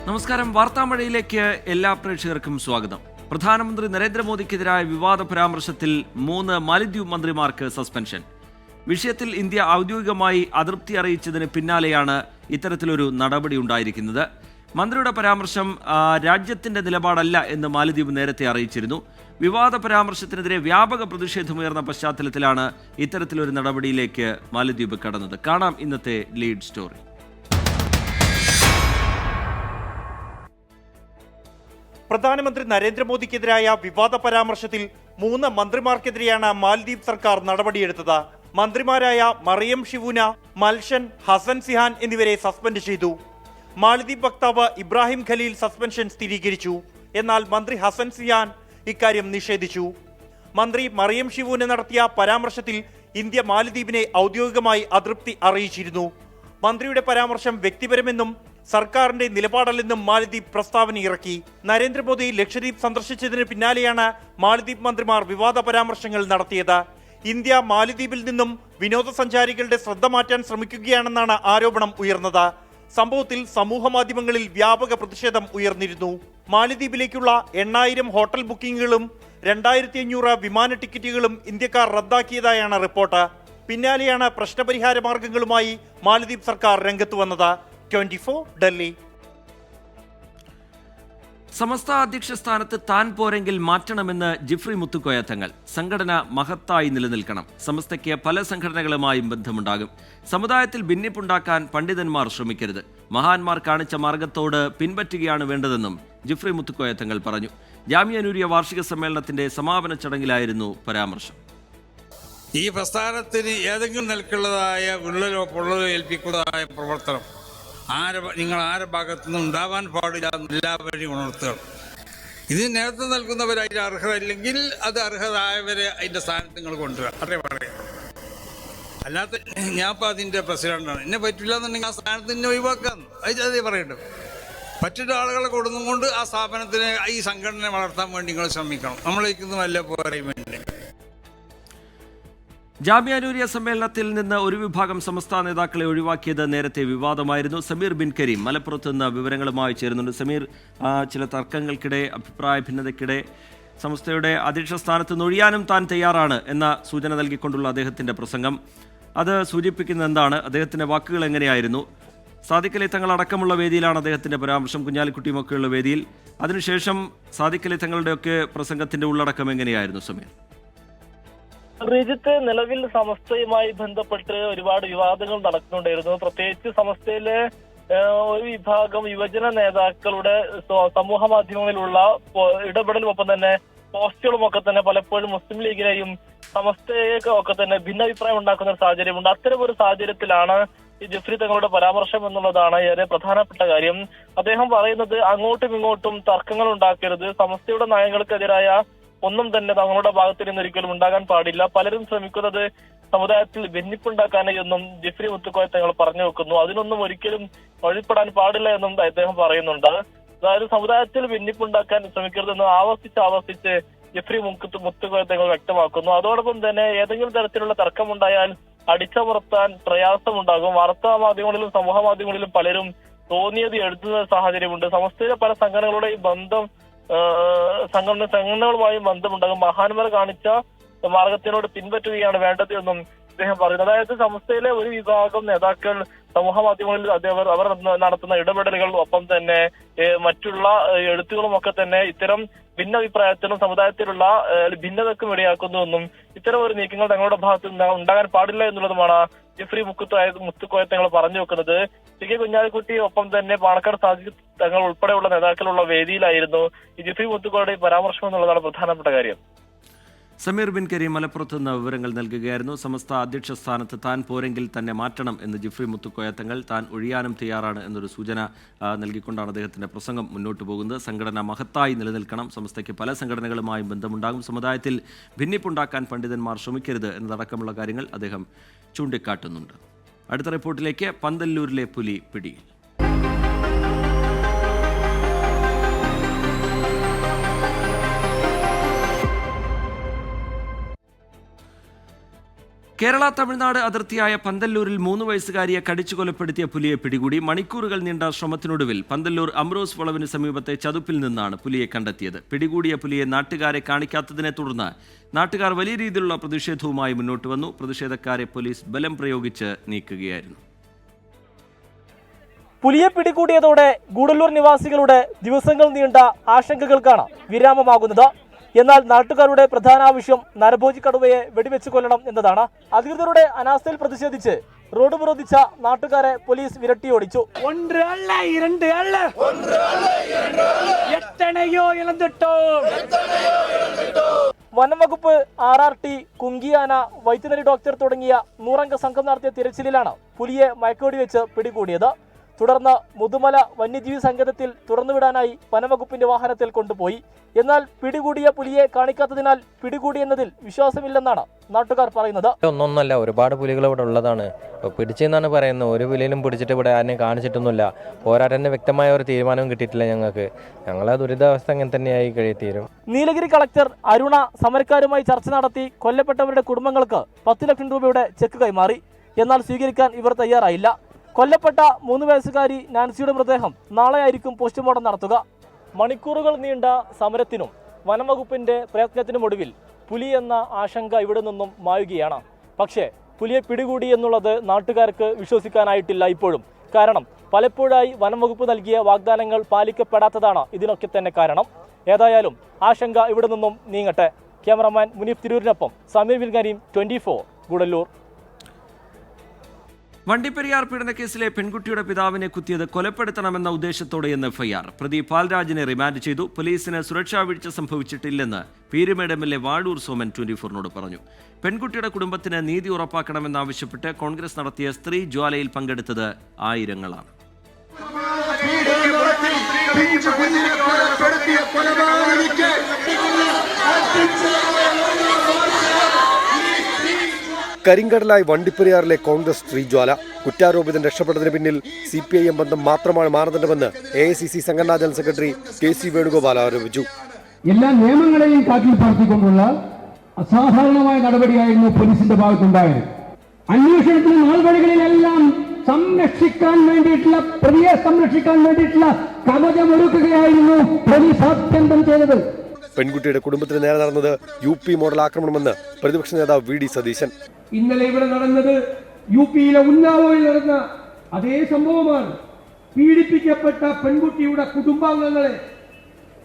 നമസ്കാരം. വാർത്താമഴയിലേക്ക് എല്ലാ പ്രേക്ഷകർക്കും സ്വാഗതം. പ്രധാനമന്ത്രി നരേന്ദ്രമോദിക്കെതിരായ വിവാദ പരാമർശത്തിൽ 3 മാലദ്വീപ് മന്ത്രിമാർക്ക് സസ്പെൻഷൻ. വിഷയത്തിൽ ഇന്ത്യ ഔദ്യോഗികമായി അതൃപ്തി അറിയിച്ചതിന് പിന്നാലെയാണ് ഇത്തരത്തിലൊരു നടപടി ഉണ്ടായിരിക്കുന്നത്. മന്ത്രിയുടെ പരാമർശം രാജ്യത്തിന്റെ നിലപാടല്ല എന്ന് മാലദ്വീപ് നേരത്തെ അറിയിച്ചിരുന്നു. വിവാദ പരാമർശത്തിനെതിരെ വ്യാപക പ്രതിഷേധമുയർന്ന പശ്ചാത്തലത്തിലാണ് ഇത്തരത്തിലൊരു നടപടിയിലേക്ക് മാലദ്വീപ് കടന്നത്. കാണാം ഇന്നത്തെ ലീഡ് സ്റ്റോറി. പ്രധാനമന്ത്രി നരേന്ദ്രമോദിക്കെതിരായ വിവാദ പരാമർശത്തിൽ 3 മന്ത്രിമാർക്കെതിരെയാണ് മാലദ്വീപ് സർക്കാർ നടപടിയെടുത്തത്. മന്ത്രിമാരായ മറിയം ഷിവൂന, മൽഷൻ, ഹസൻ സിഹാൻ എന്നിവരെ സസ്പെൻഡ് ചെയ്തു. മാലദ്വീപ് വക്താവ് ഇബ്രാഹിം ഖലീൽ സസ്പെൻഷൻ സ്ഥിരീകരിച്ചു. എന്നാൽ മന്ത്രി ഹസൻ സിഹാൻ ഇക്കാര്യം നിഷേധിച്ചു. മന്ത്രി മറിയം ഷിവൂന നടത്തിയ പരാമർശത്തിൽ ഇന്ത്യ മാലദ്വീപിനെ ഔദ്യോഗികമായി അതൃപ്തി അറിയിച്ചിരുന്നു. മന്ത്രിയുടെ പരാമർശം വ്യക്തിപരമെന്നും സർക്കാരിന്റെ നിലപാടല്ലെന്നും മാലദ്വീപ് പ്രസ്താവന ഇറക്കി. നരേന്ദ്രമോദി ലക്ഷദ്വീപ് സന്ദർശിച്ചതിന് പിന്നാലെയാണ് മാലദ്വീപ് മന്ത്രിമാർ വിവാദ പരാമർശങ്ങൾ നടത്തിയത്. ഇന്ത്യ മാലദ്വീപിൽ നിന്നും വിനോദസഞ്ചാരികളുടെ ശ്രദ്ധ മാറ്റാൻ ശ്രമിക്കുകയാണെന്നാണ് ആരോപണം ഉയർന്നത്. സംഭവത്തിൽ സമൂഹ മാധ്യമങ്ങളിൽ വ്യാപക പ്രതിഷേധം ഉയർന്നിരുന്നു. മാലദ്വീപിലേക്കുള്ള 8000 ഹോട്ടൽ ബുക്കിംഗുകളും 2500 വിമാന ടിക്കറ്റുകളും ഇന്ത്യക്കാർ റദ്ദാക്കിയതായാണ് റിപ്പോർട്ട്. പിന്നാലെയാണ് പ്രശ്നപരിഹാര മാർഗങ്ങളുമായി മാലദ്വീപ് സർക്കാർ രംഗത്ത് വന്നത്. 24 ഡൽഹി. സമസ്ത അധ്യക്ഷ സ്ഥാനത്ത് താൻ പോരെങ്കിൽ മാറ്റണമെന്ന് ജിഫ്രി മുത്തുക്കോയ തങ്ങൾ. സംഘടന മഹത്തായി നിലനിൽക്കണം. സമസ്തയ്ക്ക് പല സംഘടനകളുമായും ബന്ധമുണ്ടാകും. സമുദായത്തിൽ ഭിന്നിപ്പുണ്ടാക്കാൻ പണ്ഡിതന്മാർ ശ്രമിക്കരുത്. മഹാന്മാർ കാണിച്ച മാർഗത്തോട് പിൻപറ്റുകയാണ് വേണ്ടതെന്നും ജിഫ്രി മുത്തുക്കോയ തങ്ങൾ പറഞ്ഞു. ജാമിയ നൂരിയ വാർഷിക സമ്മേളനത്തിന്റെ സമാപന ചടങ്ങിലായിരുന്നു പരാമർശം. ഈ പ്രസ്ഥാനത്തിന് ഏതെങ്കിലും നിലക്കുള്ളതായ വിള്ളലോ പൊള്ളലോ ഏൽപ്പിക്കുന്നതായ പ്രവർത്തനം നിങ്ങൾ ആരുടെ ഭാഗത്തു നിന്നും ഉണ്ടാവാൻ പാടില്ല എല്ലാവരെയും ഉണർത്തുക. ഇതിന് നേതൃത്വം നൽകുന്നവർ അതിൻ്റെ അർഹത ഇല്ലെങ്കിൽ അത് അർഹരായവരെ അതിൻ്റെ സ്ഥാനത്ത് നിങ്ങൾ കൊണ്ടുവരിക. അതേ പറയാം. അല്ലാത്ത ഞാനിപ്പോൾ അതിൻ്റെ പ്രസിഡന്റാണ്, എന്നെ പറ്റില്ല എന്നുണ്ടെങ്കിൽ ആ സ്ഥാനത്ത് എന്നെ ഒഴിവാക്കാൻ അതേ പറയട്ടെ. മറ്റൊരു ആളുകളെ കൊടുന്നുകൊണ്ട് ആ സ്ഥാപനത്തിനെ ഈ സംഘടനയെ വളർത്താൻ വേണ്ടി നിങ്ങൾ ശ്രമിക്കണം. നമ്മളേക്കൊന്നുമല്ല പോരായ്മ. ജാമിയ നൂരിയ സമ്മേളനത്തിൽ നിന്ന് ഒരു വിഭാഗം സമസ്ത നേതാക്കളെ ഒഴിവാക്കിയത് നേരത്തെ വിവാദമായിരുന്നു. സമീർ ബിൻ കരീം മലപ്പുറത്ത് നിന്ന് വിവരങ്ങളുമായി ചേരുന്നുണ്ട്. സമീർ, ചില തർക്കങ്ങൾക്കിടെ, അഭിപ്രായ ഭിന്നതയ്ക്കിടെ സമസ്തയുടെ അധ്യക്ഷ സ്ഥാനത്ത് നിന്ന് ഒഴിയാനും താൻ തയ്യാറാണ് എന്ന സൂചന നൽകിക്കൊണ്ടുള്ള അദ്ദേഹത്തിന്റെ പ്രസംഗം, അത് സൂചിപ്പിക്കുന്നത് എന്താണ്? അദ്ദേഹത്തിന്റെ വാക്കുകൾ എങ്ങനെയായിരുന്നു? സാദിഖ് അലി തങ്ങൾ അടക്കമുള്ള വേദിയിലാണ് അദ്ദേഹത്തിന്റെ പരാമർശം, കുഞ്ഞാലിക്കുട്ടിയുമൊക്കെയുള്ള വേദിയിൽ. അതിനുശേഷം സാദിഖ് അലി തങ്ങളുടെയൊക്കെ പ്രസംഗത്തിന്റെ ഉള്ളടക്കം എങ്ങനെയായിരുന്നു സമീർ? ശ്രീജിത്ത്, നിലവിൽ സമസ്തയുമായി ബന്ധപ്പെട്ട് ഒരുപാട് വിവാദങ്ങൾ നടക്കുന്നുണ്ടായിരുന്നു. പ്രത്യേകിച്ച് സമസ്തയിലെ ഒരു വിഭാഗം യുവജന നേതാക്കളുടെ സമൂഹ മാധ്യമങ്ങളിലുള്ള ഇടപെടലും ഒപ്പം തന്നെ പോസ്റ്റുകളും ഒക്കെ തന്നെ പലപ്പോഴും മുസ്ലിം ലീഗിനെയും സമസ്തയെയൊക്കെ ഒക്കെ തന്നെ ഭിന്നാഭിപ്രായം ഉണ്ടാക്കുന്ന ഒരു സാഹചര്യമുണ്ട്. അത്തരം ഒരു സാഹചര്യത്തിലാണ് ഈ ജിഫ്രി തങ്ങളുടെ പരാമർശം എന്നുള്ളതാണ് ഏറെ പ്രധാനപ്പെട്ട കാര്യം. അദ്ദേഹം പറയുന്നത് അങ്ങോട്ടും ഇങ്ങോട്ടും തർക്കങ്ങൾ ഉണ്ടാക്കരുത്, സമസ്തയുടെ നയങ്ങൾക്കെതിരായ ഒന്നും തന്നെ തങ്ങളുടെ ഭാഗത്ത് നിന്ന് ഒരിക്കലും ഉണ്ടാകാൻ പാടില്ല. പലരും ശ്രമിക്കുന്നത് സമുദായത്തിൽ ഭിന്നിപ്പുണ്ടാക്കാനായി എന്നും ജിഫ്രി മുത്തുക്കോയ തങ്ങൾ പറഞ്ഞു വെക്കുന്നു. അതിനൊന്നും ഒരിക്കലും വഴിപ്പെടാൻ പാടില്ല എന്നും അദ്ദേഹം പറയുന്നുണ്ട്. അതായത് സമുദായത്തിൽ ഭിന്നിപ്പുണ്ടാക്കാൻ ശ്രമിക്കരുതെന്ന് ആവർത്തിച്ച് ജിഫ്രി മുത്തുക്കോയ തങ്ങൾ വ്യക്തമാക്കുന്നു. അതോടൊപ്പം തന്നെ ഏതെങ്കിലും തരത്തിലുള്ള തർക്കമുണ്ടായാൽ അടിച്ചമർത്താൻ പ്രയാസമുണ്ടാകും. വാർത്താ മാധ്യമങ്ങളിലും സമൂഹ മാധ്യമങ്ങളിലും പലരും തോന്നിയത് എഴുതുന്ന സാഹചര്യമുണ്ട്. സമസ്തയിലെ പല സംഘടനകളുടെയും ബന്ധം സംഘടനകളുമായും ബന്ധമുണ്ടാകും. മഹാന്മാർ കാണിച്ച മാർഗത്തിനോട് പിൻപറ്റുകയാണ് വേണ്ടത് എന്നും അദ്ദേഹം പറയുന്നു. അതായത് സമസ്തയിലെ ഒരു വിഭാഗം നേതാക്കൾ സമൂഹ മാധ്യമങ്ങളിൽ അവർ നടത്തുന്ന ഇടപെടലുകൾ ഒപ്പം തന്നെ മറ്റുള്ള എഴുത്തുകളും ഒക്കെ തന്നെ ഇത്തരം ഭിന്നഭിപ്രായത്തിനും സമുദായത്തിലുള്ള ഭിന്നതക്കും ഇടയാക്കുന്നുവെന്നും ഇത്തരം ഒരു നീക്കങ്ങൾ തങ്ങളുടെ ഭാഗത്ത് ഉണ്ടാകാൻ പാടില്ല എന്നുള്ളതുമാണ് ജിഫ്രി മുത്തുക്കോയ തങ്ങൾ പറഞ്ഞു വെക്കുന്നത്. കെ കുഞ്ഞാലിക്കുട്ടി ഒപ്പം തന്നെ പാണക്കാട് സാദിഖ് തങ്ങൾ ഉൾപ്പെടെയുള്ള നേതാക്കളുള്ള വേദിയിലായിരുന്നു ഈ ജിഫ്രി മുത്തുക്കോയുടെ പരാമർശം എന്നുള്ളതാണ് പ്രധാനപ്പെട്ട കാര്യം. സമീർ ബിൻ കരീം മലപ്പുറത്ത് നിന്ന് വിവരങ്ങൾ നൽകുകയായിരുന്നു. സമസ്ത അധ്യക്ഷ സ്ഥാനത്ത് താൻ പോരെങ്കിൽ തന്നെ മാറ്റണം എന്ന് ജിഫ്രി മുത്തുക്കോയ തങ്ങൾ, താൻ ഒഴിയാനും തയ്യാറാണ് എന്നൊരു സൂചന നൽകിക്കൊണ്ടാണ് അദ്ദേഹത്തിന്റെ പ്രസംഗം മുന്നോട്ട് പോകുന്നത്. സംഘടന മഹത്തായി നിലനിൽക്കണം. സമസ്തയ്ക്ക് പല സംഘടനകളുമായും ബന്ധമുണ്ടാകും. സമുദായത്തിൽ ഭിന്നിപ്പുണ്ടാക്കാൻ പണ്ഡിതന്മാർ ശ്രമിക്കരുത് എന്നതടക്കമുള്ള കാര്യങ്ങൾ അദ്ദേഹം ചൂണ്ടിക്കാട്ടുന്നുണ്ട്. അടുത്ത റിപ്പോർട്ടിലേക്ക്. പന്തല്ലൂരിലെ പുലി പിടിയിൽ. കേരള തമിഴ്നാട് അതിർത്തിയായ പന്തല്ലൂരിൽ 3 വയസ്സുകാരിയെ കടിച്ചു കൊലപ്പെടുത്തിയ പുലിയെ പിടികൂടി. മണിക്കൂറുകൾ നീണ്ട ശ്രമത്തിനൊടുവിൽ പന്തല്ലൂർ അമ്രോസ് വളവിന് സമീപത്തെ ചതുപ്പിൽ നിന്നാണ് പുലിയെ കണ്ടെത്തിയത്. പിടികൂടിയ പുലിയെ നാട്ടുകാരെ കാണിക്കാത്തതിനെ തുടർന്ന് നാട്ടുകാർ വലിയ രീതിയിലുള്ള പ്രതിഷേധവുമായി മുന്നോട്ട് വന്നു. പ്രതിഷേധക്കാരെ പോലീസ് ബലം പ്രയോഗിച്ച് നീക്കുകയായിരുന്നു. പുലിയെ പിടികൂടിയതോടെ ഗൂഡല്ലൂർ നിവാസികളുടെ ദിവസങ്ങൾ നീണ്ട ആശങ്കകൾക്കാണ് വിരാമമാകുന്നത്. എന്നാൽ നാട്ടുകാരുടെ പ്രധാന ആവശ്യം നരഭോജി കടുവയെ വെടിവെച്ച് കൊല്ലണം എന്നതാണ്. അധികൃതരുടെ അനാസ്ഥയിൽ പ്രതിഷേധിച്ച് റോഡ് ഉപരോധിച്ച നാട്ടുകാരെ പോലീസ് വിരട്ടിയോടിച്ചു. വനംവകുപ്പ്, RRT, കുങ്കിയാന, വൈറ്റിനറി ഡോക്ടർ തുടങ്ങിയ 100 അംഗ സംഘം നടത്തിയ തിരച്ചിലിലാണ് പുലിയെ മയക്കുവെടി വെച്ച് പിടികൂടിയത്. തുടർന്ന് മുതുമല വന്യജീവി സങ്കേതത്തിൽ തുറന്നുവിടാനായി വനംവകുപ്പിന്റെ വാഹനത്തിൽ കൊണ്ടുപോയി. എന്നാൽ പിടികൂടിയ പുലിയെ കാണിക്കാത്തതിനാൽ പിടികൂടിയെന്നതിൽ വിശ്വാസമില്ലെന്നാണ് നാട്ടുകാർ പറയുന്നത്. ഒന്നൊന്നല്ല, ഒരുപാട് പുലികൾ ഇവിടെ ഉള്ളതാണ്. പിടിച്ചെന്നാണ് പറയുന്നത്. ഒരു പുലിയിലും പിടിച്ചിട്ട് ഇവിടെ ആരെയും കാണിച്ചിട്ടൊന്നുമില്ല. പോരാട്ടന്റെ വ്യക്തമായ ഒരു തീരുമാനവും കിട്ടിയിട്ടില്ല ഞങ്ങൾക്ക്. ഞങ്ങളെ ദുരിതാവസ്ഥ അങ്ങനെ തന്നെയായി കഴിയത്തീരും. നീലഗിരി കളക്ടർ അരുണ സമരക്കാരുമായി ചർച്ച നടത്തി കൊല്ലപ്പെട്ടവരുടെ കുടുംബങ്ങൾക്ക് 10 ലക്ഷം രൂപയുടെ ചെക്ക് കൈമാറി. എന്നാൽ സ്വീകരിക്കാൻ ഇവർ തയ്യാറായില്ല. കൊല്ലപ്പെട്ട 3 വയസ്സുകാരി നാൻസിയുടെ മൃതദേഹം നാളെയായിരിക്കും പോസ്റ്റ്മോർട്ടം നടത്തുക. മണിക്കൂറുകൾ നീണ്ട സമരത്തിനും വനംവകുപ്പിന്റെ പ്രയത്നത്തിനുമൊടുവിൽ പുലി എന്ന ആശങ്ക ഇവിടെ നിന്നും മായുകയാണ്. പക്ഷേ പുലിയെ പിടികൂടി എന്നുള്ളത് നാട്ടുകാർക്ക് വിശ്വസിക്കാനായിട്ടില്ല ഇപ്പോഴും. കാരണം പലപ്പോഴായി വനംവകുപ്പ് നൽകിയ വാഗ്ദാനങ്ങൾ പാലിക്കപ്പെടാത്തതാണ് ഇതിനൊക്കെ തന്നെ കാരണം. ഏതായാലും ആശങ്ക ഇവിടെ നിന്നും നീങ്ങട്ടെ. ക്യാമറമാൻ മുനീഫ് തിരൂരിനൊപ്പം സമീർ വിൽഗാനിയും 24 ഗൂഡല്ലൂർ. വണ്ടിപ്പെരിയാർ പീഡനക്കേസിലെ പെൺകുട്ടിയുടെ പിതാവിനെ കുത്തിയത് കൊലപ്പെടുത്തണമെന്ന ഉദ്ദേശത്തോടെയെന്ന് FIR. പ്രതി പാൽരാജിനെ റിമാൻഡ് ചെയ്തു. പോലീസിന് സുരക്ഷാ വീഴ്ച സംഭവിച്ചിട്ടില്ലെന്ന് പീരുമേട് MLA വാഴൂർ സോമൻ 24നോട് പറഞ്ഞു. പെൺകുട്ടിയുടെ കുടുംബത്തിന് നീതി ഉറപ്പാക്കണമെന്നാവശ്യപ്പെട്ട് കോൺഗ്രസ് നടത്തിയ സ്ത്രീ ജ്വാലയിൽ പങ്കെടുത്തത് ആയിരങ്ങളാണ്. കരിങ്കടലായി വണ്ടിപ്പെരിയാറിലെ കോൺഗ്രസ് സ്ത്രീജ്വാല. കുറ്റാരോപിതൻ രക്ഷപ്പെട്ടതിന് പിന്നിൽ CPIM ബന്ധം മാത്രമാണ് മാനദണ്ഡമെന്ന് AICC സംഘടനാ ജനറൽ സെക്രട്ടറി KC വേണുഗോപാൽ ആരോപിച്ചു. എല്ലാ നിയമങ്ങളെയും കാറ്റിൽ പറത്തിക്കൊണ്ടുള്ള അസാധാരണമായ നടപടിയായിരുന്നു പോലീസിന്റെ ഭാഗത്തുണ്ടായത്. അന്വേഷണത്തിന് നാൾവഴികളിലെല്ലാം സംരക്ഷിക്കാൻ വേണ്ടിയിട്ടുള്ള, പ്രതിയെ സംരക്ഷിക്കാൻ വേണ്ടിയിട്ടുള്ള കവചമൊരുക്കുകയായിരുന്നു പോലീസ് ആത്യന്തം ചെയ്തത്. പെൺകുട്ടിയുടെ കുടുംബത്തിന് നേരെ നടന്നത് UP മോഡൽ ആക്രമണമെന്ന് പ്രതിപക്ഷ നേതാവ് VD സതീശൻ. ഇന്നലെ ഇവിടെ നടന്നത് UPയിലെ ഉന്നാവോയിൽ നടന്ന അതേ സംഭവമാണ്. പീഡിപ്പിക്കപ്പെട്ട പെൺകുട്ടിയുടെ കുടുംബാംഗങ്ങളെ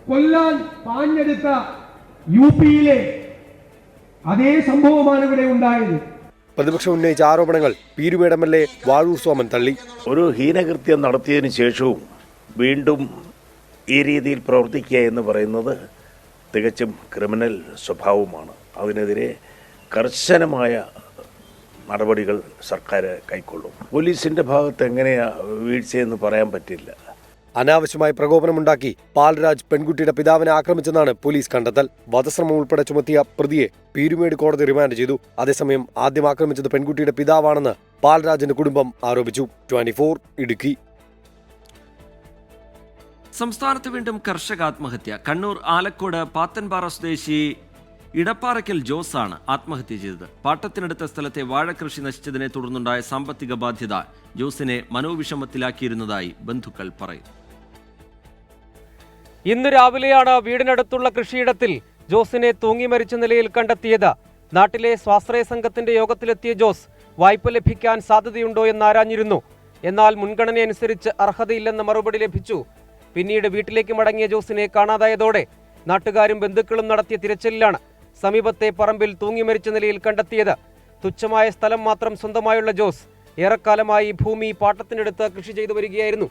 കൊല്ലാൻ പാഞ്ഞെടുത്ത UPയിലെ അതേ സംഭവമാണ് ഇവിടെ ഉണ്ടായത്. പ്രതിപക്ഷം ഉന്നയിച്ച ആരോപണങ്ങൾ പീരുമേട് MLA വാഴൂർ സോമൻ തള്ളി. ഒരു ഹീനകൃത്യം നടത്തിയതിനു ശേഷവും വീണ്ടും ഈ രീതിയിൽ പ്രവർത്തിക്കുക എന്ന് പറയുന്നത് തികച്ചും ക്രിമിനൽ സ്വഭാവമാണ്. അതിനെതിരെ കർശനമായ നടപടികൾ സർക്കാർ കൈക്കൊള്ളും. പോലീസിന്റെ ഭാഗത്ത് എങ്ങനെയാ വീഴ്ചയെന്ന് പറയാൻ പറ്റില്ല. അനാവശ്യമായി പ്രകോപനമുണ്ടാക്കി പാൽരാജ് പെൺകുട്ടിയുടെ പിതാവിനെ ആക്രമിച്ചെന്നാണ് പോലീസ് കണ്ടെത്തൽ. വധശ്രമം ഉൾപ്പെടെ ചുമത്തിയ പ്രതിയെ പീരുമേട് കോടതി റിമാൻഡ് ചെയ്തു. അതേസമയം ആദ്യം ആക്രമിച്ചത് പെൺകുട്ടിയുടെ പിതാവാണെന്ന് പാൽരാജിന്റെ കുടുംബം ആരോപിച്ചു. 24 ഇടുക്കി. സംസ്ഥാനത്ത് വീണ്ടും കർഷക ആത്മഹത്യ. കണ്ണൂർ ആലക്കോട് പാത്തൻപാറ സ്വദേശി ഇടപ്പാറയ്ക്കൽ ജോസാണ് ആത്മഹത്യ ചെയ്തത്. പാട്ടത്തിനടുത്ത സ്ഥലത്തെ വാഴകൃഷി നശിച്ചതിനെ തുടർന്നുണ്ടായ സാമ്പത്തിക ബാധ്യത ജോസിനെ മനോവിഷമത്തിലാക്കിയിരുന്നതായി ബന്ധുക്കൾ പറയുന്നു. ഇന്ന് രാവിലെയാണ് വീടിനടുത്തുള്ള കൃഷിയിടത്തിൽ ജോസിനെ തൂങ്ങി മരിച്ച നിലയിൽ കണ്ടെത്തിയത്. നാട്ടിലെ സ്വാശ്രയ സംഘത്തിന്റെ യോഗത്തിലെത്തിയ ജോസ് വായ്പ ലഭിക്കാൻ സാധ്യതയുണ്ടോ എന്നാരാഞ്ഞിരുന്നു. എന്നാൽ മുൻഗണനയനുസരിച്ച് അർഹതയില്ലെന്ന മറുപടി ലഭിച്ചു. പിന്നീട് വീട്ടിലേക്ക് മടങ്ങിയ ജോസിനെ കാണാതായതോടെ നാട്ടുകാരും ബന്ധുക്കളും നടത്തിയ തിരച്ചിലിലാണ് സമീപത്തെ പറമ്പിൽ തൂങ്ങി മരിച്ച നിലയിൽ കണ്ടെത്തിയത്. തുച്ഛമായ സ്ഥലം മാത്രം സ്വന്തമായുള്ള ജോസ് ഏറെക്കാലമായി ഭൂമി പാട്ടത്തിനെടുത്ത് കൃഷി ചെയ്തു വരികയായിരുന്നു.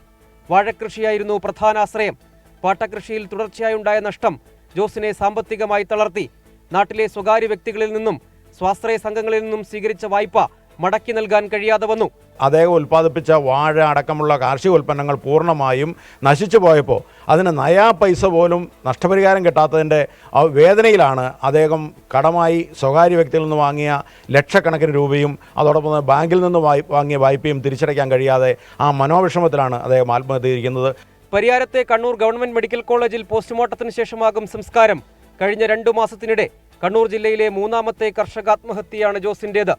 വാഴക്കൃഷിയായിരുന്നു പ്രധാന ആശ്രയം. പാട്ടകൃഷിയിൽ തുടർച്ചയായുണ്ടായ നഷ്ടം ജോസിനെ സാമ്പത്തികമായി തളർത്തി. നാട്ടിലെ സ്വകാര്യ വ്യക്തികളിൽ നിന്നും സ്വാശ്രയ സംഘങ്ങളിൽ നിന്നും സ്വീകരിച്ച വായ്പ മടക്കി നൽകാൻ കഴിയാതെ വന്നു. അദ്ദേഹം ഉൽപ്പാദിപ്പിച്ച വാഴ അടക്കമുള്ള കാർഷിക ഉൽപ്പന്നങ്ങൾ പൂർണ്ണമായും നശിച്ചു പോയപ്പോൾ അതിന് നയാ പൈസ പോലും നഷ്ടപരിഹാരം കിട്ടാത്തതിൻ്റെ വേദനയിലാണ് അദ്ദേഹം കടമായി സ്വകാര്യ വ്യക്തിയിൽ നിന്ന് വാങ്ങിയ ലക്ഷക്കണക്കിന് രൂപയും അതോടൊപ്പം ബാങ്കിൽ നിന്ന് വാങ്ങിയ വായ്പയും തിരിച്ചടയ്ക്കാൻ കഴിയാതെ ആ മനോവിഷമത്തിലാണ് അദ്ദേഹം ആത്മഹത്യ ചെയ്തിരിക്കുന്നത്. പരിയാരത്തെ കണ്ണൂർ ഗവൺമെന്റ് മെഡിക്കൽ കോളേജിൽ പോസ്റ്റ്മോർട്ടത്തിന് ശേഷമാകും സംസ്കാരം. കഴിഞ്ഞ 2 മാസത്തിനിടെ കണ്ണൂർ ജില്ലയിലെ 3ാമത്തെ കർഷകാത്മഹത്യയാണ് ജോസിന്റേത്.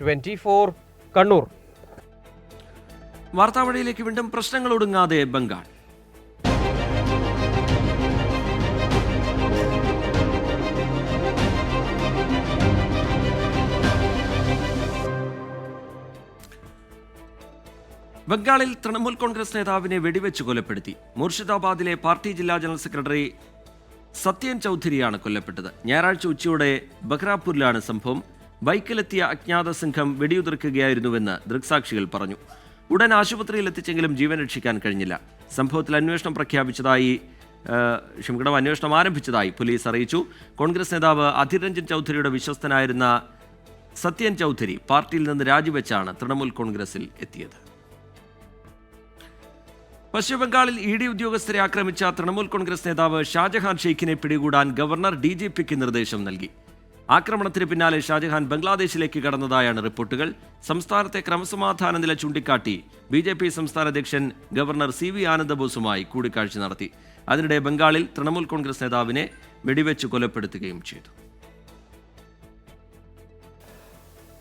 24 കണ്ണൂർ. വാർത്താവഴിയിലേക്ക് വീണ്ടും. പ്രശ്നങ്ങൾ ഒടുങ്ങാതെ ബംഗാൾ. ബംഗാളിൽ തൃണമൂൽ കോൺഗ്രസ് നേതാവിനെ വെടിവെച്ച് കൊലപ്പെടുത്തി. മുർഷിദാബാദിലെ പാർട്ടി ജില്ലാ ജനറൽ സെക്രട്ടറി സത്യൻ ചൗധരിയാണ് കൊല്ലപ്പെട്ടത്. ഞായറാഴ്ച ഉച്ചയോടെ ബഹ്റാപൂരിലാണ് സംഭവം. ബൈക്കിലെത്തിയ അജ്ഞാത സംഘം വെടിയുതിർക്കുകയായിരുന്നുവെന്ന് ദൃക്സാക്ഷികൾ പറഞ്ഞു. ഉടൻ ആശുപത്രിയിൽ എത്തിച്ചെങ്കിലും ജീവൻ രക്ഷിക്കാൻ കഴിഞ്ഞില്ല. സംഭവത്തിൽ അന്വേഷണം ആരംഭിച്ചതായി പോലീസ് അറിയിച്ചു. കോൺഗ്രസ് നേതാവ് അധീർ രഞ്ജൻ ചൗധരിയുടെ വിശ്വസ്തനായിരുന്ന സത്യൻ ചൗധരി പാർട്ടിയിൽ നിന്ന് രാജിവെച്ചാണ് തൃണമൂൽ കോൺഗ്രസിൽ എത്തിയത്. പശ്ചിമബംഗാളിൽ ED ഉദ്യോഗസ്ഥരെ ആക്രമിച്ച തൃണമൂൽ കോൺഗ്രസ് നേതാവ് ഷാജഹാൻ ഷെയ്ഖിനെ പിടികൂടാൻ ഗവർണർ DGPക്ക് നിർദ്ദേശം നൽകി. ആക്രമണത്തിന് പിന്നാലെ ഷാജഹാൻ ബംഗ്ലാദേശിലേക്ക് കടന്നതായാണ് റിപ്പോർട്ടുകൾ. സംസ്ഥാനത്തെ ക്രമസമാധാന നില ചൂണ്ടിക്കാട്ടി BJP സംസ്ഥാന അധ്യക്ഷൻ ഗവർണർ CV ആനന്ദബോസുമായി കൂടിക്കാഴ്ച നടത്തി. അതിനിടെ ബംഗാളിൽ തൃണമൂൽ കോൺഗ്രസ് നേതാവിനെ വെടിവെച്ച് കൊലപ്പെടുത്തുകയും ചെയ്തു.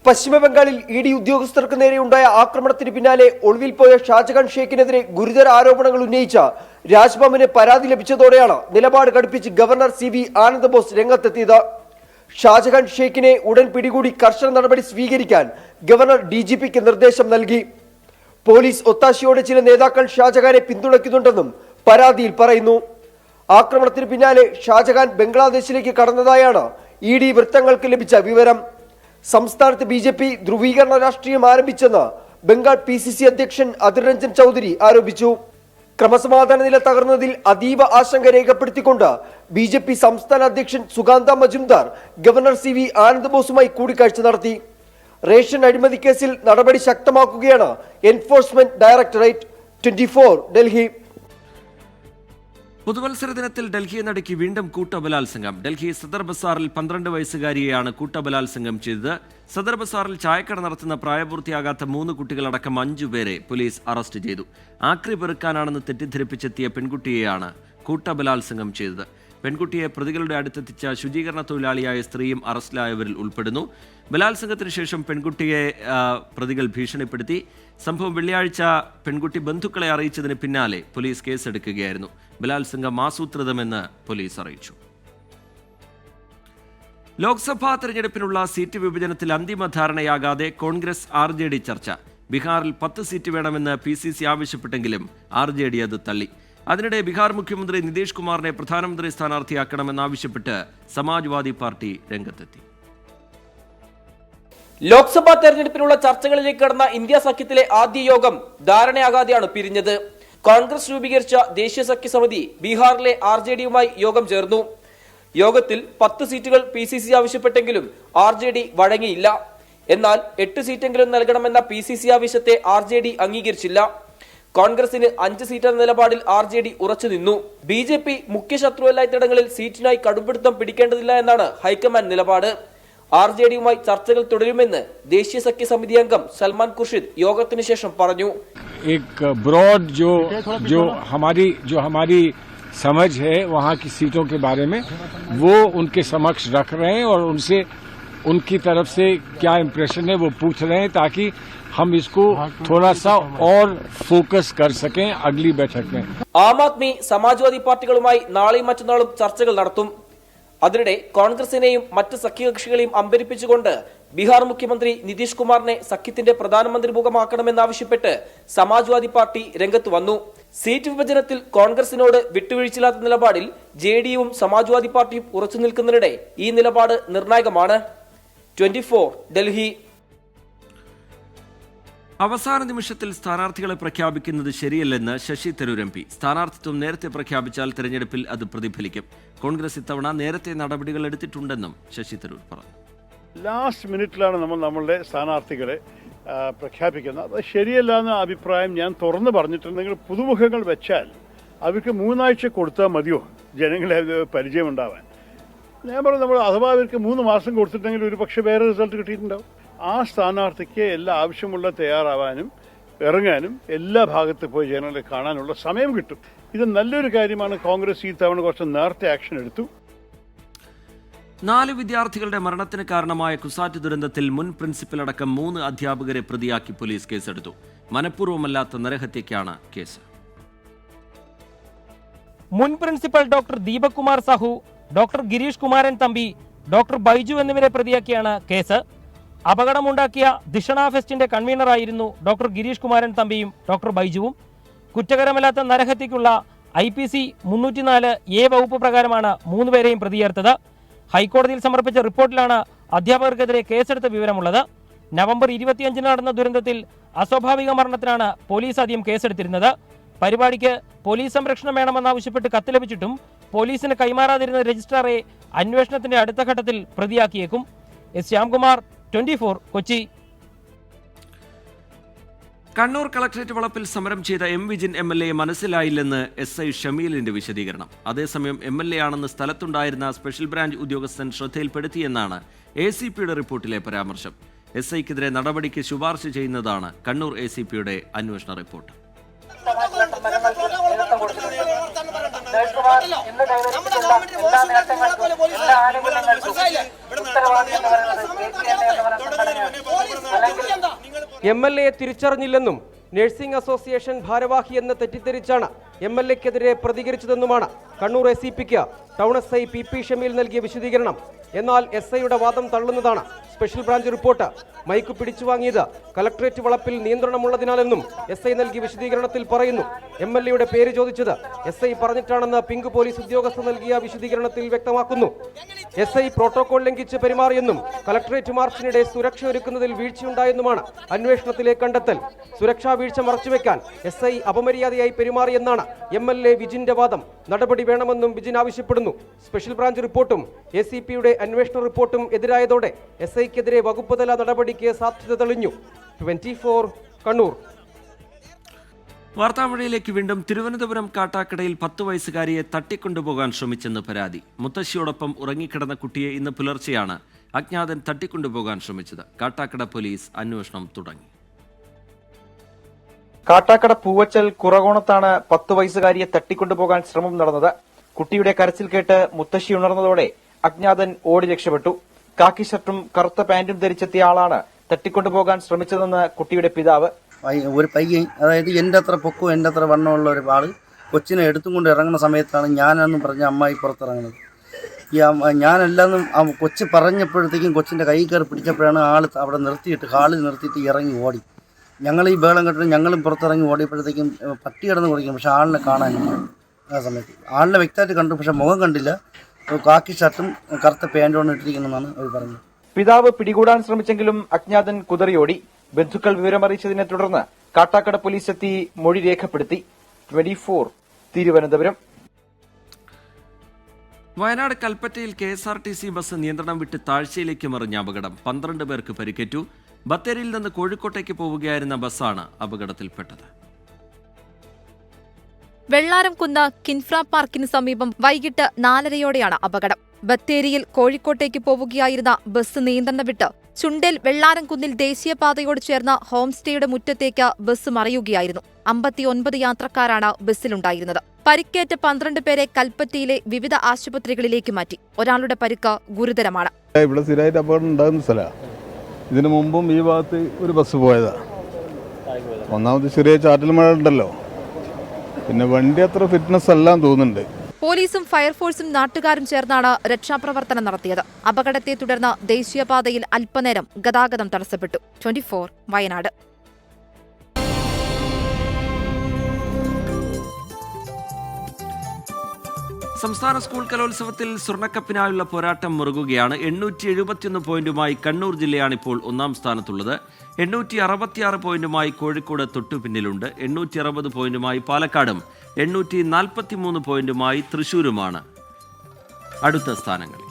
പശ്ചിമബംഗാളിൽ ED ഉദ്യോഗസ്ഥർക്ക് നേരെയുണ്ടായ ആക്രമണത്തിന് പിന്നാലെ ഒളിവിൽ പോയ ഷാജഹാൻ ഷെയ്ഖിനെതിരെ ഗുരുതര ആരോപണങ്ങൾ ഉന്നയിച്ച രാജ്ഭവന് പരാതി ലഭിച്ചതോടെയാണ് നിലപാട് കടുപ്പിച്ച് ഗവർണർ CV ആനന്ദബോസ് രംഗത്തെത്തിയത്. ഷാജഹാൻ ഷെയ്ഖിനെ ഉടൻ പിടികൂടി കർശന നടപടി സ്വീകരിക്കാൻ ഗവർണർ DGPക്ക് നിർദ്ദേശം നൽകി. പോലീസ് ഒത്താശയോടെ ചില നേതാക്കൾ ഷാജഹാനെ പിന്തുണയ്ക്കുന്നുണ്ടെന്നും പരാതിയിൽ പറയുന്നു. ആക്രമണത്തിന് പിന്നാലെ ഷാജഹാൻ ബംഗ്ലാദേശിലേക്ക് കടന്നതായാണ് ED വൃത്തങ്ങൾക്ക് ലഭിച്ച വിവരം. സംസ്ഥാനത്ത് BJP ധ്രുവീകരണ രാഷ്ട്രീയം ആരംഭിച്ചെന്ന് ബംഗാൾ PCC അധ്യക്ഷൻ അധീർ രഞ്ജൻ ചൗധരി ആരോപിച്ചു. ക്രമസമാധാന നില തകർന്നതിൽ അതീവ ആശങ്ക രേഖപ്പെടുത്തിക്കൊണ്ട് BJP സംസ്ഥാന അധ്യക്ഷൻ സുഗാന്ത മജുംദാർ ഗവർണർ CV ആനന്ദബോസുമായി കൂടിക്കാഴ്ച നടത്തി. റേഷൻ അഴിമതി കേസിൽ നടപടി ശക്തമാക്കുകയാണ് എൻഫോഴ്സ്മെന്റ് ഡയറക്ടറേറ്റ്. 24 ഡൽഹി. പുതുവത്സര ദിനത്തിൽ ഡൽഹിയെ നടുക്കി വീണ്ടും കൂട്ടബലാത്സംഗം. ഡൽഹി സദർ ബസാറിൽ 12 വയസ്സുകാരിയെയാണ് കൂട്ടബലാത്സംഗം ചെയ്തത്. സദർ ബസാറിൽ ചായക്കട നടത്തുന്ന പ്രായപൂർത്തിയാകാത്ത 3 കുട്ടികളടക്കം 5 പേരെ പോലീസ് അറസ്റ്റ് ചെയ്തു. ആക്രി പെറുക്കാനാണെന്ന് തെറ്റിദ്ധരിപ്പിച്ചെത്തിയ പെൺകുട്ടിയെയാണ് കൂട്ടബലാത്സംഗം ചെയ്തത്. പെൺകുട്ടിയെ പ്രതികളുടെ അടുത്തെത്തിച്ച ശുചീകരണ തൊഴിലാളിയായ സ്ത്രീയും അറസ്റ്റിലായവരിൽ ഉൾപ്പെടുന്നു. ബലാത്സംഗത്തിന് ശേഷം പെൺകുട്ടിയെ പ്രതികൾ ഭീഷണിപ്പെടുത്തി. സംഭവം വെള്ളിയാഴ്ച പെൺകുട്ടി ബന്ധുക്കളെ അറിയിച്ചതിന് പിന്നാലെ പോലീസ് കേസെടുക്കുകയായിരുന്നു. ബലാത്സംഗം ആസൂത്രിതമെന്ന് പോലീസ് അറിയിച്ചു. ലോക്സഭാ തെരഞ്ഞെടുപ്പിനുള്ള സീറ്റ് വിഭജനത്തിൽ അന്തിമ ധാരണയാകാതെ കോൺഗ്രസ് RJD ചർച്ച. ബീഹാറിൽ 10 സീറ്റ് വേണമെന്ന് PCC ആവശ്യപ്പെട്ടെങ്കിലും RJD അത് തള്ളി. അതിനിടെ ബീഹാർ മുഖ്യമന്ത്രി നിതീഷ് കുമാറിനെ പ്രധാനമന്ത്രി സ്ഥാനാർത്ഥിയാക്കണമെന്നാവശ്യപ്പെട്ട് സമാജ്വാദി പാർട്ടി രംഗത്തെത്തി. ലോക്സഭാ തെരഞ്ഞെടുപ്പിനുള്ള ചർച്ചകളിലേക്ക് കടന്ന ഇന്ത്യ സഖ്യത്തിലെ ആദ്യ യോഗം ധാരണയാകാതെയാണ് പിരിഞ്ഞത്. കോൺഗ്രസ് രൂപീകരിച്ച ദേശീയ സഖ്യ സമിതി ബീഹാറിലെ RJDയുമായി യോഗം ചേർന്നു. യോഗത്തിൽ 10 സീറ്റുകൾ PCC ആവശ്യപ്പെട്ടെങ്കിലും RJD വഴങ്ങിയില്ല. എന്നാൽ 8 സീറ്റെങ്കിലും നൽകണമെന്ന PCC ആവശ്യത്തെ RJD അംഗീകരിച്ചില്ല. കോൺഗ്രസിന് 5 സീറ്റ് എന്ന നിലപാടിൽ RJD ഉറച്ചു നിന്നു. BJP മുഖ്യ ശത്രുവല്ലാത്തിടങ്ങളിൽ സീറ്റിനായി കടുംപിടുത്തം പിടിക്കേണ്ടതില്ല എന്നാണ് ഹൈക്കമാൻഡ് നിലപാട്. RJDയുമായി ചർച്ചകൾ തുടരുമെന്ന് ദേശീയ സഖ്യ സമിതി അംഗം സൽമാൻ ഖുർഷിദ് യോഗത്തിന് ശേഷം പറഞ്ഞു. एक ब्रॉड जो हमारी समझ है वहाँ की सीटों के बारे में वो उनके समक्ष रख रहे हैं और उनसे उनकी तरफ से क्या इम्प्रेशन है वो पूछ रहे हैं ताकि हम इसको थोड़ा सा और फोकस कर सकें अगली बैठक में. ആം ആദ്മി സമാജ്വാദി പാർട്ടികളുമായി നാളെയും മറ്റന്നാളും ചർച്ചകൾ നടത്തും. അതിനിടെ കോൺഗ്രസിനെയും മറ്റ് സഖ്യകക്ഷികളെയും അമ്പരിപ്പിച്ചുകൊണ്ട് ബീഹാർ മുഖ്യമന്ത്രി നിതീഷ് കുമാറിനെ സഖ്യത്തിന്റെ പ്രധാനമന്ത്രി മുഖമാക്കണമെന്നാവശ്യപ്പെട്ട് സമാജ്വാദി പാർട്ടി രംഗത്ത് വന്നു. സീറ്റ് വിഭജനത്തിൽ കോൺഗ്രസിനോട് വിട്ടുവീഴ്ചയില്ലാത്ത നിലപാടിൽ JDയുവും സമാജ്വാദി പാർട്ടിയും ഉറച്ചു നിൽക്കുന്നതിനിടെ ഈ നിലപാട് നിർണായകമാണ്. 24 ഡൽഹി. അവസാന നിമിഷത്തിൽ സ്ഥാനാർത്ഥികളെ പ്രഖ്യാപിക്കുന്നത് ശരിയല്ലെന്ന് ശശി തരൂർ MP. സ്ഥാനാർത്ഥിത്വം നേരത്തെ പ്രഖ്യാപിച്ചാൽ തെരഞ്ഞെടുപ്പിൽ അത് പ്രതിഫലിക്കും. കോൺഗ്രസ് ഇത്തവണ നേരത്തെ നടപടികൾ എടുത്തിട്ടുണ്ടെന്നും ശശി തരൂർ പറഞ്ഞു. ലാസ്റ്റ് മിനിറ്റിലാണ് നമ്മളുടെ സ്ഥാനാർത്ഥികളെ പ്രഖ്യാപിക്കുന്നത്. അത് ശരിയല്ല എന്ന അഭിപ്രായം ഞാൻ തുറന്നു പറഞ്ഞിട്ടുണ്ടെങ്കിൽ പുതുമുഖങ്ങൾ വെച്ചാൽ അവർക്ക് 3 ആഴ്ച കൊടുത്താൽ മതിയോ ജനങ്ങളെ പരിചയമുണ്ടാവാൻ. ഞാൻ പറഞ്ഞു നമ്മൾ അഥവാ അവർക്ക് 3 മാസം കൊടുത്തിട്ടെങ്കിൽ ഒരു പക്ഷേ വേറെ റിസൾട്ട് കിട്ടിയിട്ടുണ്ടാവും. ആ സ്ഥാനാർത്ഥിക്ക് എല്ലാ ആവശ്യമുള്ള തയ്യാറാവാനും ഇറങ്ങാനും എല്ലാ ഭാഗത്ത് പോയി ജനങ്ങളെ കാണാനുള്ള സമയം കിട്ടും. ഇത് നല്ലൊരു കാര്യമാണ്. കോൺഗ്രസ് ഈ തവണ കുറച്ച് നേരത്തെ ആക്ഷൻ എടുത്തു. 4 വിദ്യാർത്ഥികളുടെ മരണത്തിന് കാരണമായ കുസാറ്റ് ദുരന്തത്തിൽ മുൻ പ്രിൻസിപ്പൽ അടക്കം 3 അധ്യാപകരെ പ്രതിയാക്കി പോലീസ് കേസെടുത്തു. മനഃപൂർവ്വമല്ലാത്ത നരഹത്യക്കാണ് കേസ്. മുൻ principal doctor Deepak Kumar Sahu, doctor Girish Kumaran Thampi, doctor Baiju എന്നിവരെ പ്രതിയാക്കിയാണ് കേസ്. അപകടമുണ്ടാക്കിയ ദിഷണ ഫെസ്റ്റിന്റെ കൺവീനറായിരുന്നു ഡോക്ടർ ഗിരീഷ് കുമാരൻ തമ്പിയും ഡോക്ടർ ബൈജുവും. കുറ്റകരമല്ലാത്ത നരഹത്യയ്ക്കുള്ള IPC 304A വകുപ്പ് പ്രകാരമാണ് 3 പേരെയും പ്രതിയേർത്തത്. ഹൈക്കോടതിയിൽ സമർപ്പിച്ച റിപ്പോർട്ടിലാണ് അധ്യാപകർക്കെതിരെ കേസെടുത്ത വിവരമുള്ളത്. നവംബർ 25 നടന്ന ദുരന്തത്തിൽ അസ്വാഭാവിക മരണത്തിനാണ് പോലീസ് ആദ്യം കേസെടുത്തിരുന്നത്. പരിപാടിക്ക് പോലീസ് സംരക്ഷണം വേണമെന്നാവശ്യപ്പെട്ട് കത്ത് ലഭിച്ചിട്ടും പോലീസിന് കൈമാറാതിരുന്ന രജിസ്ട്രാറെ അന്വേഷണത്തിന്റെ അടുത്ത ഘട്ടത്തിൽ പ്രതിയാക്കിയേക്കും. എസ് ശ്യാംകുമാർ, 24 കൊച്ചി. കണ്ണൂർ കളക്ടറേറ്റ് വളപ്പിൽ സമരം ചെയ്ത M. വിജിൻ MLA മനസ്സിലായില്ലെന്ന് SI ഷമീലിന്റെ വിശദീകരണം. അതേസമയം MLA ആണെന്ന് സ്ഥലത്തുണ്ടായിരുന്ന സ്പെഷ്യൽ ബ്രാഞ്ച് ഉദ്യോഗസ്ഥൻ ശ്രദ്ധയിൽപ്പെടുത്തിയെന്നാണ് ACPയുടെ റിപ്പോർട്ടിലെ പരാമർശം. SIക്കെതിരെ നടപടിക്ക് ശുപാർശ ചെയ്യുന്നതാണ് കണ്ണൂർ ACPയുടെ അന്വേഷണ റിപ്പോർട്ട്. MLA തിരിച്ചറിഞ്ഞില്ലെന്നും നഴ്സിംഗ് അസോസിയേഷൻ ഭാരവാഹിയെന്ന് തെറ്റിദ്ധരിച്ചാണ് MLAക്കെതിരെ പ്രതികരിച്ചതെന്നുമാണ് കണ്ണൂർ ACPക്ക് ടൗൺ SI PP ഷമീൽ നൽകിയ വിശദീകരണം. എന്നാൽ SIയുടെ വാദം തള്ളുന്നതാണ് സ്പെഷ്യൽ ബ്രാഞ്ച് റിപ്പോർട്ട്. മൈക്ക് പിടിച്ചുവാങ്ങിയത് കളക്ടറേറ്റ് വളപ്പിൽ നിയന്ത്രണമുള്ളതിനാലെന്നും SI നൽകിയ വിശദീകരണത്തിൽ പറയുന്നു. MLAയുടെ പേര് ചോദിച്ചത് SI പറഞ്ഞിട്ടാണെന്ന് പിങ്ക് പോലീസ് ഉദ്യോഗസ്ഥർ നൽകിയ വിശദീകരണത്തിൽ വ്യക്തമാക്കുന്നു. SI പ്രോട്ടോകോൾ ലംഘിച്ച് പെരുമാറിയെന്നും കളക്ടറേറ്റ് മാർച്ചിനിടെ സുരക്ഷ ഒരുക്കുന്നതിൽ വീഴ്ചയുണ്ടായെന്നുമാണ് അന്വേഷണത്തിലെ കണ്ടെത്തൽ. സുരക്ഷാ വീഴ്ച മറച്ചുവെക്കാൻ SI അപമര്യാദയായി പെരുമാറിയെന്നാണ് MLA വിജിന്റെ വാദം. നടപടി വേണമെന്നും വിജിൻ ആവശ്യപ്പെടുന്നു. സ്പെഷ്യൽ ബ്രാഞ്ച് റിപ്പോർട്ടും ACPയുടെ അന്വേഷണ റിപ്പോർട്ടും എതിരായതോടെ SIക്കെതിരെ വകുപ്പുതല നടപടിക്ക് സാധ്യത തെളിഞ്ഞു. 24 കണ്ണൂർ. വാർത്താമഴയിലേക്ക് വീണ്ടും. തിരുവനന്തപുരം കാട്ടാക്കടയിൽ 10 വയസ്സുകാരിയെ തട്ടിക്കൊണ്ടുപോകാൻ ശ്രമിച്ചെന്ന് പരാതി. മുത്തശ്ശിയോടൊപ്പം ഉറങ്ങിക്കിടന്ന കുട്ടിയെ ഇന്ന് പുലർച്ചെയാണ് അജ്ഞാതൻ തട്ടിക്കൊണ്ടുപോകാൻ ശ്രമിച്ചത്. കാട്ടാക്കട പോലീസ് അന്വേഷണം തുടങ്ങി. കാട്ടാക്കട പൂവച്ചൽ കുറകോണത്താണ് 10 വയസ്സുകാരിയെ തട്ടിക്കൊണ്ടുപോകാൻ ശ്രമം നടന്നത്. കുട്ടിയുടെ കരച്ചിൽ കേട്ട് മുത്തശ്ശി ഉണർന്നതോടെ അജ്ഞാതൻ ഓടി രക്ഷപ്പെട്ടു. കാക്കി ഷർട്ടും കറുത്ത പാന്റും ധരിച്ചെത്തിയ ആളാണ് തട്ടിക്കൊണ്ടുപോകാൻ ശ്രമിച്ചതെന്ന് കുട്ടിയുടെ പിതാവ്. ഒരു പയ്യൻ, അതായത് എൻ്റെ അത്ര പൊക്കവും എൻ്റെ അത്ര വണ്ണമുള്ള ഒരു ആള് കൊച്ചിനെ എടുത്തും കൊണ്ട് ഇറങ്ങുന്ന സമയത്താണ് ഞാനെന്നും പറഞ്ഞ അമ്മായി പുറത്തിറങ്ങുന്നത്. ഞാനെല്ലാന്നും കൊച്ചു പറഞ്ഞപ്പോഴത്തേക്കും കൊച്ചിൻ്റെ കൈ കയറി പിടിച്ചപ്പോഴാണ് ആള് അവിടെ നിർത്തിയിട്ട് ഹാളിൽ നിർത്തിയിട്ട് ഇറങ്ങി ഓടി. ഞങ്ങൾ ഈ ബേളം കെട്ടിട്ട് ഞങ്ങളും പുറത്തിറങ്ങി ഓടിയപ്പോഴത്തേക്കും പട്ടി കിടന്ന് കുടിക്കും. പക്ഷെ ആളിനെ കാണാനില്ല. ആ സമയത്ത് ആളിനെ വ്യക്തമായിട്ട് കണ്ടു, പക്ഷെ മുഖം കണ്ടില്ല. കാക്കി ഷർട്ടും കറുത്ത പാൻറ്റും ഇട്ടിരിക്കണമെന്നാണ് അവർ പറഞ്ഞത്. പിതാവ് പിടികൂടാൻ ശ്രമിച്ചെങ്കിലും അജ്ഞാതൻ കുതറിയോടി. ബന്ധുക്കൾ വിവരമറിയിച്ചതിനെ തുടർന്ന് കാട്ടാക്കട പോലീസ് എത്തി മൊഴി രേഖപ്പെടുത്തി. 24 തിരുവനന്തപുരം. വയനാട് കൽപ്പറ്റയിൽ KSRTC ബസ് നിയന്ത്രണം വിട്ട് താഴ്ചയിലേക്ക് മറിഞ്ഞ അപകടം. 12 പേർക്ക് പരിക്കേറ്റു. ബത്തേരിയിൽ നിന്ന് കോഴിക്കോട്ടേക്ക് പോവുകയായിരുന്ന ബസ്സാണ് അപകടത്തിൽപ്പെട്ടത്. വെള്ളാരംകുന്ന് കിൻഫ്ര പാർക്കിന് സമീപം വൈകിട്ട് 4:30യോടെയാണ് അപകടം. ബത്തേരിയിൽ കോഴിക്കോട്ടേക്ക് പോവുകയായിരുന്ന ബസ് നിയന്ത്രണം വിട്ട് ചുണ്ടേൽ വെള്ളാരംകുന്നിൽ ദേശീയപാതയോട് ചേർന്ന ഹോം സ്റ്റേയുടെ മുറ്റത്തേക്ക് ബസ് മറിയുകയായിരുന്നു. 59 യാത്രക്കാരാണ് ബസ്സിലുണ്ടായിരുന്നത്. പരിക്കേറ്റ 12 പേരെ കൽപ്പറ്റയിലെ വിവിധ ആശുപത്രികളിലേക്ക് മാറ്റി. ഒരാളുടെ പരിക്ക് ഗുരുതരമാണ്. ഇവിടെ സ്ഥിരമായിട്ട് അപകടം ഉണ്ടാകുന്ന സ്ഥലമാണ്. ഇതിനു മുമ്പും ഈ ഭാഗത്ത് ഒരു ബസ് പോയതാ. ഒന്നാമത് ചെറിയ ചാറ്റൽ മഴ ഉണ്ടല്ലോ, പിന്നെ വണ്ടി അത്ര ഫിറ്റ്നസ് എല്ലാം തോന്നുന്നുണ്ട്. പോലീസും ഫയർഫോഴ്സും നാട്ടുകാരും ചേർന്നാണ് രക്ഷാപ്രവർത്തനം നടത്തിയത്. അപകടത്തെ തുടർന്ന് ദേശീയപാതയിൽ അല്പനേരം ഗതാഗതം തടസ്സപ്പെട്ടു. 24 വയനാട്. സംസ്ഥാന സ്കൂൾ കലോത്സവത്തിൽ സ്വർണ്ണക്കപ്പിനായുള്ള പോരാട്ടം മുറുകുകയാണ്. 871 പോയിന്റുമായി കണ്ണൂർ ജില്ലയാണിപ്പോൾ 1ാം സ്ഥാനത്തുള്ളത്. 866 പോയിന്റുമായി കോഴിക്കോട് തൊട്ടുപിന്നിലുണ്ട്. 860 പോയിന്റുമായി പാലക്കാടും 843 പോയിന്റുമായി തൃശൂരുമാണ് അടുത്ത സ്ഥാനങ്ങളിൽ.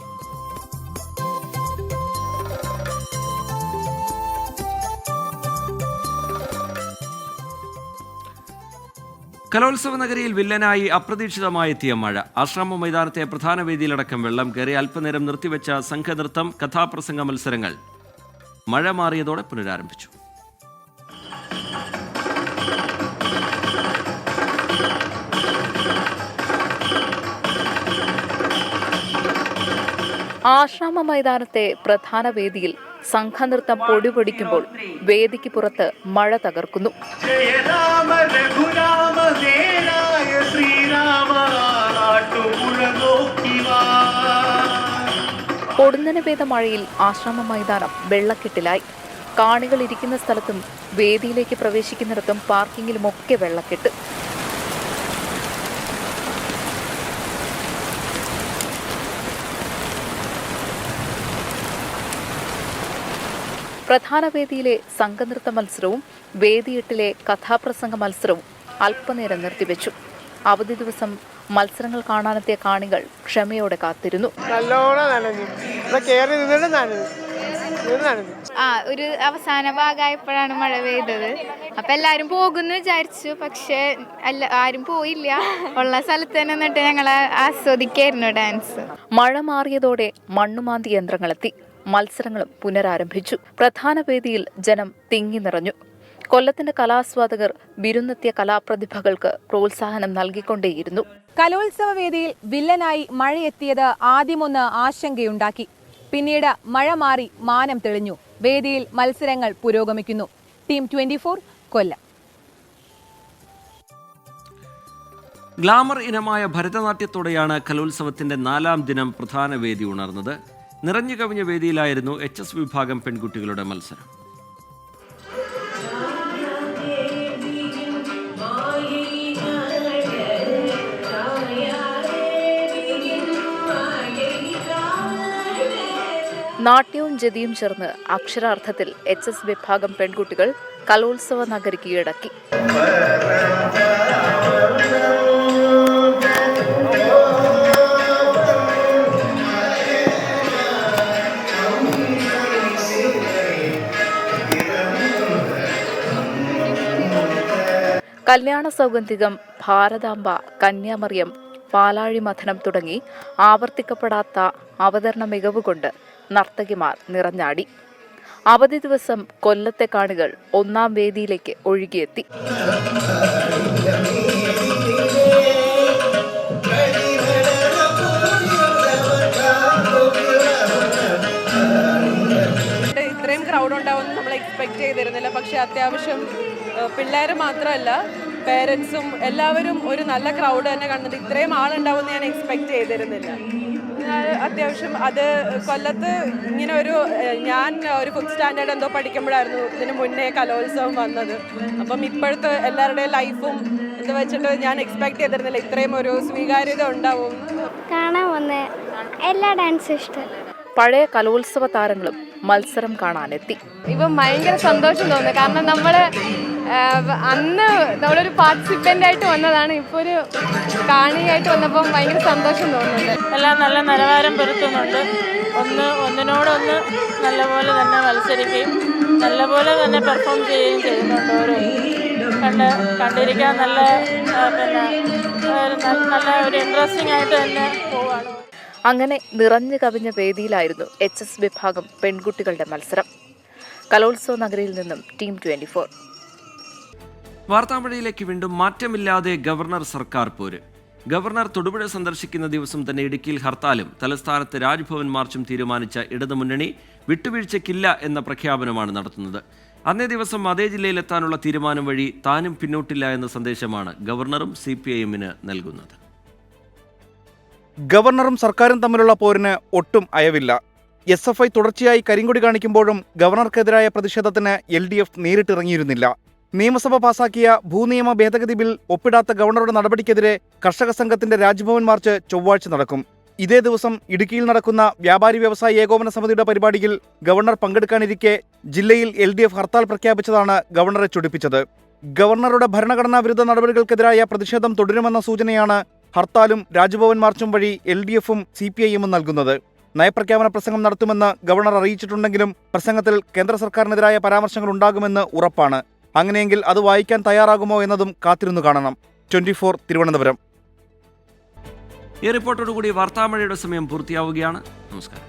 കലോത്സവ നഗരിയിൽ വില്ലനായി അപ്രതീക്ഷിതമായി എത്തിയ മഴ. ആശ്രമ മൈതാനത്തെ പ്രധാന വേദിയിലടക്കം വെള്ളം കയറി. അല്പനേരം നിർത്തിവെച്ച സംഘനൃത്തം, കഥാപ്രസംഗ മത്സരങ്ങൾ മഴ മാറിയതോടെ പുനരാരംഭിച്ചു. ആശ്രമ മൈതാനത്തെ പ്രധാന വേദിയിൽ സംഘനൃത്തം പൊടിപൊടിക്കുമ്പോൾ വേദിക്ക് പുറത്ത് മഴ തകർക്കുന്നു. പൊടുന്നനെ പെയ്ത മഴയിൽ ആശ്രമ മൈതാനം വെള്ളക്കെട്ടിലായി. കാണികൾ ഇരിക്കുന്ന സ്ഥലത്തും വേദിയിലേക്ക് പ്രവേശിക്കുന്നിടത്തും പാർക്കിങ്ങിലുമൊക്കെ വെള്ളക്കെട്ട്. പ്രധാന വേദിയിലെ സംഘനൃത്ത മത്സരവും വേദിയെട്ടിലെ കഥാപ്രസംഗ മത്സരവും അല്പനേരം നിർത്തിവെച്ചു. അവധി ദിവസം മത്സരങ്ങൾ കാണാനെത്തിയ കാണികൾ ക്ഷമയോടെ കാത്തിരുന്നു. ഒരു അവസാന ഭാഗമായപ്പോഴാണ് മഴ പെയ്തത്. അപ്പൊ എല്ലാരും പോകുന്നു വിചാരിച്ചു, പക്ഷെ ആരും പോയില്ല. ഉള്ള സ്ഥലത്ത് തന്നെ നിന്നിട്ട് ഞങ്ങൾ ആസ്വദിക്കായിരുന്നു ഡാൻസ്. മഴ മാറിയതോടെ മണ്ണുമാന്തി യന്ത്രങ്ങളെത്തി. മത്സരങ്ങളും പുനരാരംഭിച്ചു. പ്രധാന വേദിയിൽ ജനം തിങ്ങി നിറഞ്ഞു. കൊല്ലത്തിന്റെ കലാസ്വാദകർ വിരുന്നെത്തിയ കലാപ്രതിഭകൾക്ക് പ്രോത്സാഹനം നൽകിക്കൊണ്ടേയിരുന്നു. കലോത്സവ വേദിയിൽ വില്ലനായി മഴയെത്തിയത് ആദ്യമൊന്ന് ആശങ്കയുണ്ടാക്കി. പിന്നീട് മഴ മാറി മാനം തെളിഞ്ഞു. വേദിയിൽ മത്സരങ്ങൾ പുരോഗമിക്കുന്നു. ടീം 24 കൊല്ലം. ഗ്ലാമർ ഇനമായ ഭരതനാട്യത്തോടെയാണ് കലോത്സവത്തിന്റെ 4ാം ദിനം പ്രധാന വേദി ഉണർന്നത്. നിറഞ്ഞു കവിഞ്ഞ വേദിയിലായിരുന്നു HS വിഭാഗം പെൺകുട്ടികളുടെ മത്സരം. നാട്യവും ജതിയും ചേർന്ന് അക്ഷരാർത്ഥത്തിൽ HS വിഭാഗം പെൺകുട്ടികൾ കലോത്സവ നഗരി കീഴടക്കി. കല്യാണ സൗഗന്ധികം, ഭാരതാംബ, കന്യാമറിയം, പാലാഴി മഥനം തുടങ്ങി ആവർത്തിക്കപ്പെടാത്ത അവതരണ മികവുകൊണ്ട് നർത്തകിമാർ നിറഞ്ഞാടി. അവധി ദിവസം കൊല്ലത്തെ കാണികൾ 1ാം വേദിയിലേക്ക് ഒഴുകിയെത്തി. ഇത്രയും ക്രൗഡ് ഉണ്ടാവുമെന്ന് നമ്മൾ എക്സ്പെക്ട് ചെയ്തിരുന്നില്ല. പക്ഷെ അത്യാവശ്യം പിള്ളേർ മാത്രമല്ല, പേരൻസും എല്ലാവരും ഒരു നല്ല ക്രൗഡ് തന്നെ കണ്ടിട്ട് ഇത്രയും ആളുണ്ടാവുമെന്ന് ഞാൻ എക്സ്പെക്ട് ചെയ്തിരുന്നില്ല. അത്യാവശ്യം അത് കൊല്ലത്ത് ഇങ്ങനെ ഞാൻ ഒരു 5th സ്റ്റാൻഡേർഡ് എന്തോ പഠിക്കുമ്പോഴായിരുന്നു ഇതിന് മുന്നേ കലോത്സവം വന്നത്. അപ്പം ഇപ്പോഴത്തെ എല്ലാവരുടെയും ലൈഫും ഇത് വെച്ചിട്ട് ഞാൻ എക്സ്പെക്ട് ചെയ്തിരുന്നില്ല ഇത്രയും ഒരു സ്വീകാര്യത ഉണ്ടാവും. കാണാൻ വന്ന എല്ലാ ഡാൻസും ഇഷ്ടം. പഴയ കലോത്സവ താരങ്ങളും മത്സരം കാണാനെത്തി. ഇപ്പം ഭയങ്കര സന്തോഷം തോന്നുന്നു. കാരണം അന്ന് നമ്മളൊരു പാർട്ടിസിപ്പൻ്റ് ആയിട്ട് വന്നതാണ്. ഇപ്പോൾ ഒരു കാണിയായിട്ട് വന്നപ്പം ഭയങ്കര സന്തോഷം തോന്നുന്നുണ്ട്. എല്ലാം നല്ല നിലവാരം പുലർത്തുന്നുണ്ട്. ഒന്നിനോടൊന്ന് നല്ലപോലെ തന്നെ മത്സരിക്കുകയും നല്ലപോലെ തന്നെ പെർഫോം ചെയ്യുകയും ചെയ്യുന്നുണ്ട്. കണ്ടിരിക്കാൻ നല്ല ഒരു ഇൻട്രസ്റ്റിംഗ് ആയിട്ട് തന്നെ പോവുകയാണ്. അങ്ങനെ നിറഞ്ഞു കവിഞ്ഞ വേദിയിലായിരുന്നു HS വിഭാഗം പെൺകുട്ടികളുടെ മത്സരം. കലോത്സവ നഗരിയിൽ നിന്നും ടീം 24. വാർത്താമഴയിലേക്ക് വീണ്ടും മാറ്റമില്ലാതെ ഗവർണർ സർക്കാർ പോര്. ഗവർണർ തൊടുപുഴ സന്ദർശിക്കുന്ന ദിവസം തന്നെ ഇടുക്കിയിൽ ഹർത്താലും തലസ്ഥാനത്ത് രാജ്ഭവൻ മാർച്ചും തീരുമാനിച്ച ഇടതുമുന്നണി വിട്ടുവീഴ്ചയ്ക്കില്ല എന്ന പ്രഖ്യാപനമാണ് നടത്തുന്നത്. അന്നേ ദിവസം അതേ ജില്ലയിലെത്താനുള്ള തീരുമാനം വഴി താനും പിന്നോട്ടില്ല എന്ന സന്ദേശമാണ് ഗവർണറും CPIM-ന് നൽകുന്നത്. ഗവർണറും സർക്കാരും തമ്മിലുള്ള പോരിന് ഒട്ടും അയവില്ല. SFI തുടർച്ചയായി കരിങ്കൊടി കാണിക്കുമ്പോഴും ഗവർണർക്കെതിരായ പ്രതിഷേധത്തിന് LDF നേരിട്ടിറങ്ങിയിരുന്നില്ല. നിയമസഭ പാസാക്കിയ ഭൂനിയമ ഭേദഗതി ബിൽ ഒപ്പിടാത്ത ഗവർണറുടെ നടപടിക്കെതിരെ കർഷക സംഘത്തിന്റെ രാജ്ഭവൻ മാർച്ച് ചൊവ്വാഴ്ച നടക്കും. ഇതേ ദിവസം ഇടുക്കിയിൽ നടക്കുന്ന വ്യാപാരി വ്യവസായി ഏകോപന സമിതിയുടെ പരിപാടിയിൽ ഗവർണർ പങ്കെടുക്കാനിരിക്കെ ജില്ലയിൽ LDF ഹർത്താൽ പ്രഖ്യാപിച്ചതാണ് ഗവർണറെ ചൊടിപ്പിച്ചത്. ഗവർണറുടെ ഭരണഘടനാ വിരുദ്ധ നടപടികൾക്കെതിരായ പ്രതിഷേധം തുടരുമെന്ന സൂചനയാണ് ഹർത്താലും രാജ്ഭവൻ മാർച്ചും വഴി LDF-ഉം CPIM-ഉം നൽകുന്നത്. നയപ്രഖ്യാപന പ്രസംഗം നടത്തുമെന്ന് ഗവർണർ അറിയിച്ചിട്ടുണ്ടെങ്കിലും പ്രസംഗത്തിൽ കേന്ദ്ര സർക്കാരിനെതിരായ പരാമർശങ്ങൾ ഉണ്ടാകുമെന്ന് ഉറപ്പാണ്. അങ്ങനെയെങ്കിൽ അത് വായിക്കാൻ തയ്യാറാകുമോ എന്നതും കാത്തിരുന്നു കാണണം. 24 തിരുവനന്തപുരം. ഈ റിപ്പോർട്ടോടുകൂടി വാർത്താമഴയുടെ സമയം പൂർത്തിയാവുകയാണ്. നമസ്കാരം.